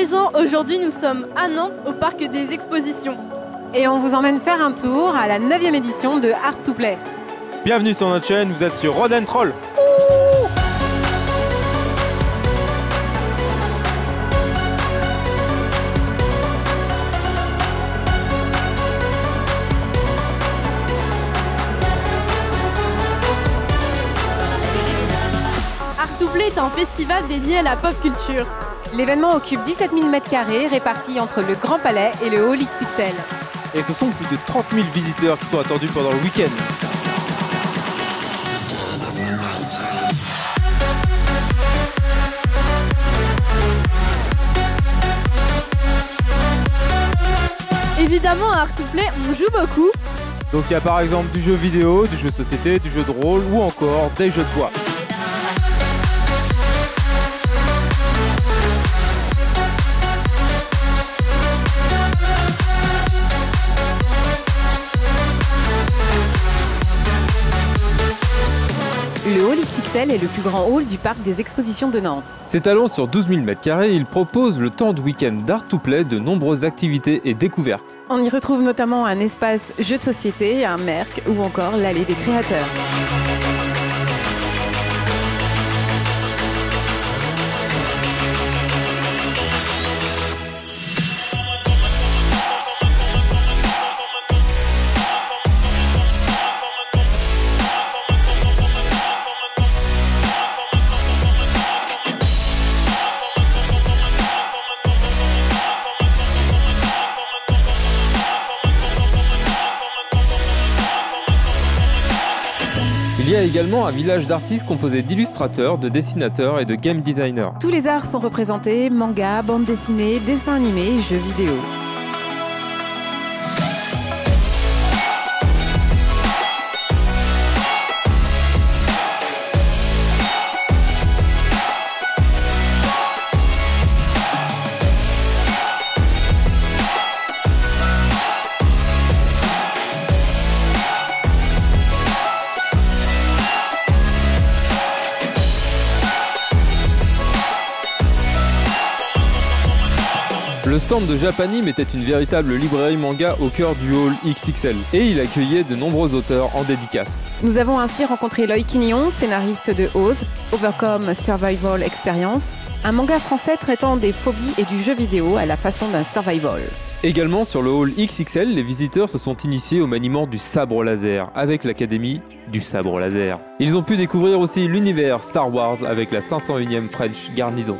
les gens, aujourd'hui nous sommes à Nantes au parc des expositions. Et on vous emmène faire un tour à la 9e édition de Art to Play. Bienvenue sur notre chaîne, vous êtes sur Road & Troll. Art to Play est un festival dédié à la pop culture. L'événement occupe 17 000 m² répartis entre le Grand Palais et le Hall XXL. Et ce sont plus de 30 000 visiteurs qui sont attendus pendant le week-end. Évidemment, à Art to Play, on joue beaucoup. Donc il y a par exemple du jeu vidéo, du jeu de société, du jeu de rôle ou encore des jeux de bois. Le Hall XXL est le plus grand hall du parc des expositions de Nantes. S'étalant sur 12 000 m², il propose le temps de week-end d'Art to Play de nombreuses activités et découvertes. On y retrouve notamment un espace jeux de société, un merc ou encore l'allée des créateurs. Il y a également un village d'artistes composé d'illustrateurs, de dessinateurs et de game designers. Tous les arts sont représentés, manga, bande dessinée, dessins animés, jeux vidéo. Le stand de Japanime était une véritable librairie manga au cœur du hall XXL et il accueillait de nombreux auteurs en dédicace. Nous avons ainsi rencontré Loïc Quignon, scénariste de Oz, Overcome Survival Experience, un manga français traitant des phobies et du jeu vidéo à la façon d'un survival. Également sur le hall XXL, les visiteurs se sont initiés au maniement du sabre laser avec l'Académie du sabre laser. Ils ont pu découvrir aussi l'univers Star Wars avec la 501e French Garnison.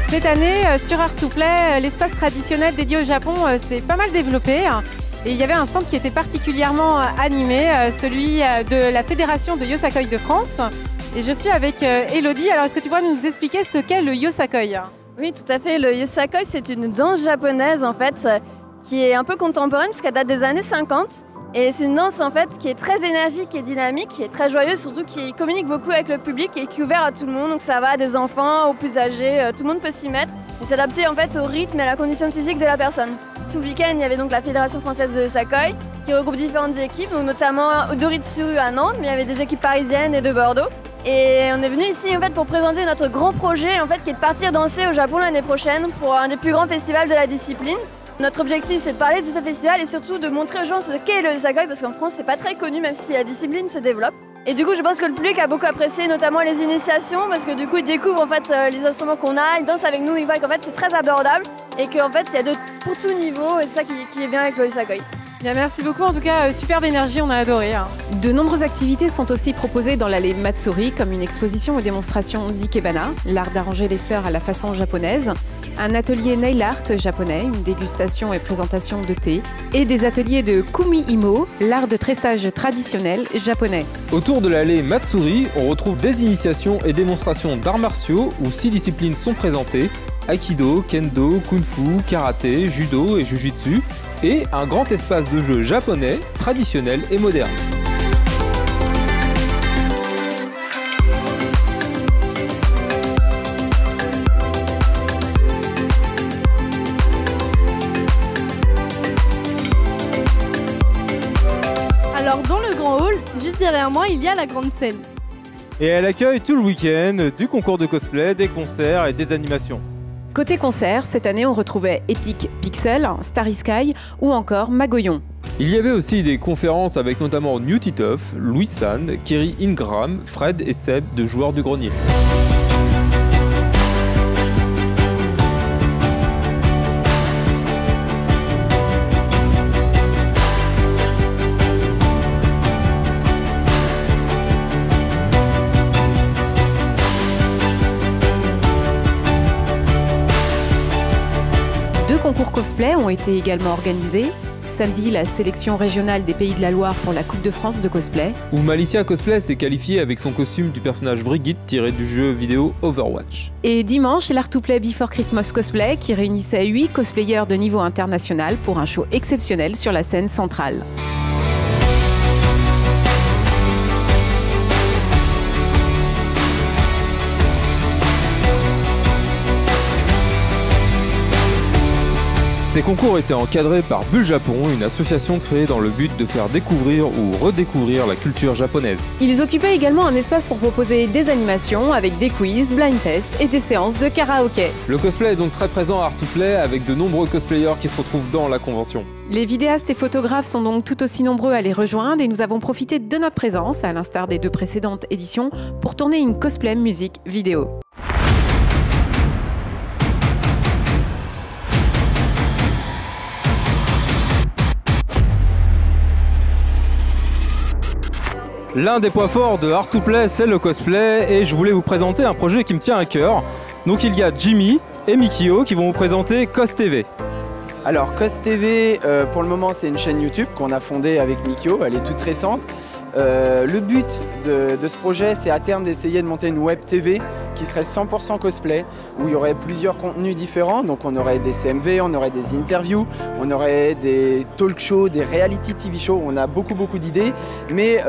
Cette année, sur Art to Play, l'espace traditionnel dédié au Japon s'est pas mal développé. Et il y avait un stand qui était particulièrement animé, celui de la Fédération de Yosakoi de France. Et je suis avec Elodie. Alors, est-ce que tu pourrais nous expliquer ce qu'est le Yosakoi ? Oui, tout à fait. Le Yosakoi, c'est une danse japonaise en fait, qui est un peu contemporaine puisqu'elle date des années 50. Et c'est une danse en fait qui est très énergique et dynamique, qui est très joyeuse, surtout qui communique beaucoup avec le public et qui est ouvert à tout le monde. Donc ça va des enfants aux plus âgés, tout le monde peut s'y mettre et s'adapter en fait au rythme et à la condition physique de la personne. Tout le week-end, il y avait donc la Fédération française de Yosakoi qui regroupe différentes équipes, donc notamment Doritsu à Nantes, mais il y avait des équipes parisiennes et de Bordeaux. Et on est venu ici en fait pour présenter notre grand projet en fait qui est de partir danser au Japon l'année prochaine pour un des plus grands festivals de la discipline. Notre objectif, c'est de parler de ce festival et surtout de montrer aux gens ce qu'est le Yosakoi parce qu'en France, c'est pas très connu, même si la discipline se développe. Et du coup, je pense que le public a beaucoup apprécié, notamment les initiations, parce que du coup, ils découvrent en fait les instruments qu'on a, ils dansent avec nous, ils voient qu'en fait, c'est très abordable et qu'en fait, il y a pour tout niveau, et c'est ça qui est bien avec le Yosakoi. Bien, merci beaucoup, en tout cas, superbe énergie, on a adoré. De nombreuses activités sont aussi proposées dans l'allée Matsuri, comme une exposition ou démonstration d'ikebana, l'art d'arranger les fleurs à la façon japonaise, un atelier nail art japonais, une dégustation et présentation de thé, et des ateliers de kumi-imo, l'art de tressage traditionnel japonais. Autour de l'allée Matsuri, on retrouve des initiations et démonstrations d'arts martiaux où 6 disciplines sont présentées, aikido, kendo, kung-fu, karaté, judo et jujitsu, et un grand espace de jeu japonais, traditionnel et moderne. grand hall. Juste derrière moi, il y a la grande scène. Et elle accueille tout le week-end du concours de cosplay, des concerts et des animations. Côté concert, cette année on retrouvait Epic Pixel, Starry Sky ou encore Magoyon. Il y avait aussi des conférences avec notamment New Titoff, Louis Sand, Kerry Ingram, Fred et Seb de Joueurs du Grenier. Deux concours cosplay ont été également organisés. Samedi, la sélection régionale des Pays de la Loire pour la Coupe de France de cosplay. Où Malicia Cosplay s'est qualifiée avec son costume du personnage Brigitte tiré du jeu vidéo Overwatch. Et dimanche, l'Art2Play Before Christmas Cosplay qui réunissait 8 cosplayers de niveau international pour un show exceptionnel sur la scène centrale. Ces concours étaient encadrés par Bulle Japon, une association créée dans le but de faire découvrir ou redécouvrir la culture japonaise. Ils occupaient également un espace pour proposer des animations avec des quiz, blind tests et des séances de karaoké. Le cosplay est donc très présent à Art2Play avec de nombreux cosplayers qui se retrouvent dans la convention. Les vidéastes et photographes sont donc tout aussi nombreux à les rejoindre et nous avons profité de notre présence, à l'instar des 2 précédentes éditions, pour tourner une cosplay musique vidéo. L'un des points forts de Art2Play, c'est le cosplay et je voulais vous présenter un projet qui me tient à cœur. Donc il y a Jimmy et Mikio qui vont vous présenter Cos TV. Alors Cos TV, pour le moment c'est une chaîne YouTube qu'on a fondée avec Mikio, elle est toute récente. Le but de ce projet, c'est à terme d'essayer de monter une web TV qui serait 100% cosplay, où il y aurait plusieurs contenus différents. Donc on aurait des CMV, on aurait des interviews, on aurait des talk shows, des reality TV shows. On a beaucoup d'idées, mais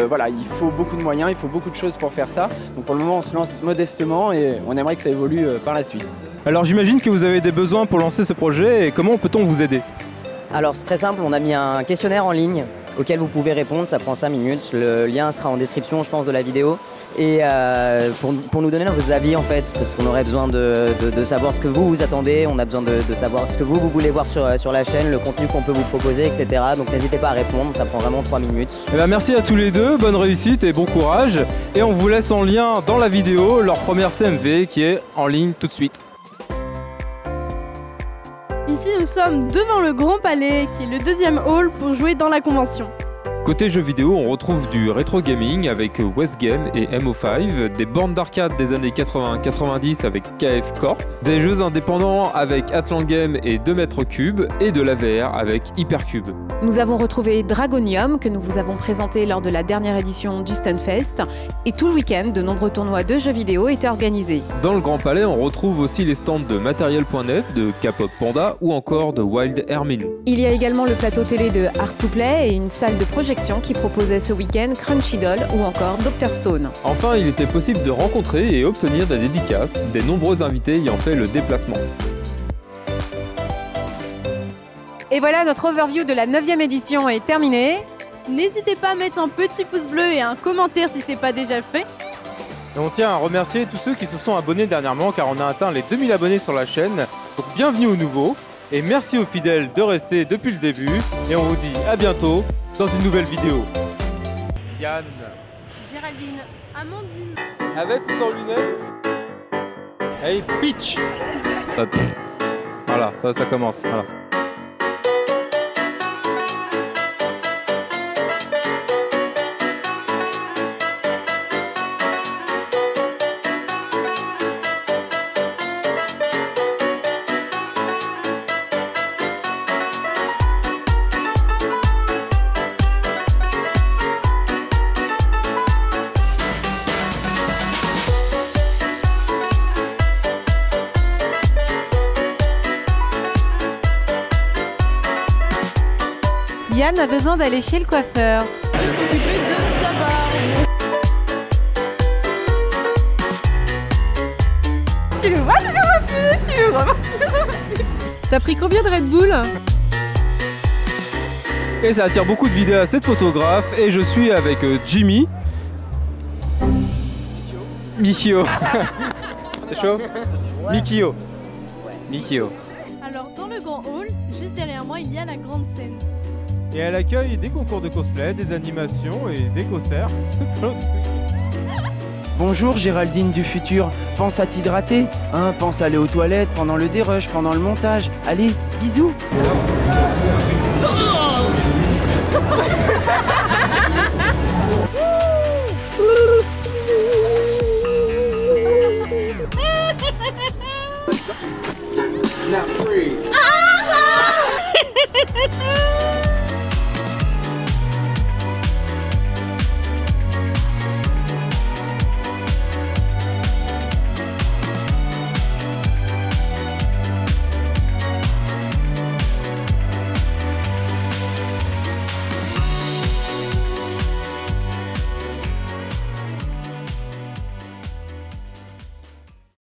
voilà, il faut beaucoup de moyens, il faut beaucoup de choses pour faire ça. Donc pour le moment, on se lance modestement et on aimerait que ça évolue par la suite. Alors j'imagine que vous avez des besoins pour lancer ce projet et comment peut-on vous aider? Alors c'est très simple, on a mis un questionnaire en ligne auquel vous pouvez répondre, ça prend 5 minutes, le lien sera en description je pense de la vidéo et pour nous donner vos avis en fait, parce qu'on aurait besoin de savoir ce que vous attendez, on a besoin de savoir ce que vous voulez voir sur la chaîne, le contenu qu'on peut vous proposer, etc. Donc n'hésitez pas à répondre, ça prend vraiment 3 minutes. Eh bien, merci à tous les deux, bonne réussite et bon courage et on vous laisse en lien dans la vidéo leur première CMV qui est en ligne tout de suite. Ici, nous sommes devant le Grand Palais, qui est le 2e hall pour jouer dans la convention. Côté jeux vidéo, on retrouve du rétro gaming avec Westgame et MO5, des bornes d'arcade des années 80-90 avec KF Corp, des jeux indépendants avec Atlan Game et 2 mètres cubes, et de la VR avec Hypercube. Nous avons retrouvé Dragonium que nous vous avons présenté lors de la dernière édition du Stunfest et tout le week-end, de nombreux tournois de jeux vidéo étaient organisés. Dans le Grand Palais, on retrouve aussi les stands de Matériel.net, de K-Pop Panda ou encore de Wild Hermine. Il y a également le plateau télé de Art2Play et une salle de projection qui proposait ce week-end Crunchy Doll ou encore Dr Stone. Enfin, il était possible de rencontrer et obtenir des dédicaces, des nombreux invités ayant fait le déplacement. Et voilà, notre overview de la 9e édition est terminée. N'hésitez pas à mettre un petit pouce bleu et un commentaire si c'est pas déjà fait. Et on tient à remercier tous ceux qui se sont abonnés dernièrement car on a atteint les 2000 abonnés sur la chaîne. Donc bienvenue aux nouveaux et merci aux fidèles de rester depuis le début et on vous dit à bientôt dans une nouvelle vidéo. Yann, Géraldine, Amandine. avec ou sans lunettes? Hey bitch. Hop. Voilà, ça commence. Voilà. Yann a besoin d'aller chez le coiffeur. Je vais s'occuper de sa barbe. Tu le vois, tu le vois plus, tu le vois. T'as pris combien de Red Bull? Et ça attire beaucoup de vidéastes et de photographes. Et je suis avec Jimmy. Mikio. C'est chaud? Mikio. Mikio. Alors dans le grand hall, juste derrière moi, il y a la grande scène. Et elle accueille des concours de cosplay, des animations et des concerts. Bonjour Géraldine du futur, pense à t'hydrater, hein, pense à aller aux toilettes pendant le dérush, pendant le montage. Allez, bisous. Now freeze.